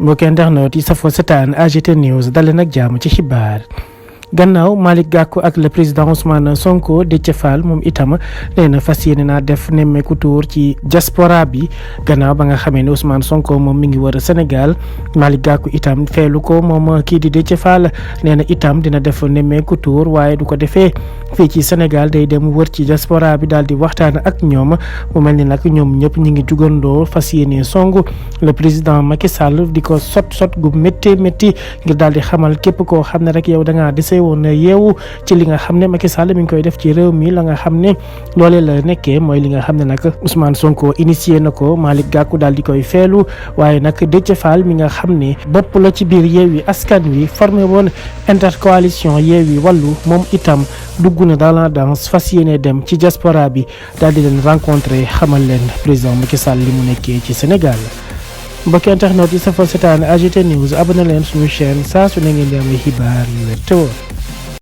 mbokki internet yi safoo setaan AGT News daleen ak jàmm ci xibaar. gannaaw Malick Gakou ak le président Ousmane Sonko Déthié Fall moom itam nee na fas yéene naa def nemmeeku tour ci diaspora bi gannaaw ba nga xamee ne Ousmane Sonko moom mi ngi wër Sénégal Malick Gakou itam feelu ko moom kii di Déthié Fall nee na itam dina def nemmeeku tour waaye du ko defee fii ci Sénégal day dem wër ci diaspora bi daal di waxtaan ak ñoom mu mel ni nag ñoom ñëpp ñi ngi jugandoo fas yéene songu le président Macky Sall di ko sot gu métti ngir daal di xamal képp koo xam ne rek yow da ngaa dese woon yeewu ci li nga xam ne Macky Sall mi ngi koy def ci réew mi la nga xam ne loolee la nekkee mooy li nga xam ne nag Ousmane Sonko initié na ko Malick Gakou daal di koy feelu waaye nag Déthié Fall mi nga xam ne bopp la ci biir Yewwi Askan Wi formé woon intercoalition Yewwi Wallu moom itam dugg na dans la danse fas yéene dem ci diaspora bi daal di leen rencontré xamal leen président Macky Sall li mu nekkee ci Sénégal. mbokki internet yi safoo setaan AGT News abonné leen suñu chaîne saa su ne ngeen di am xibaar yu wér te wóor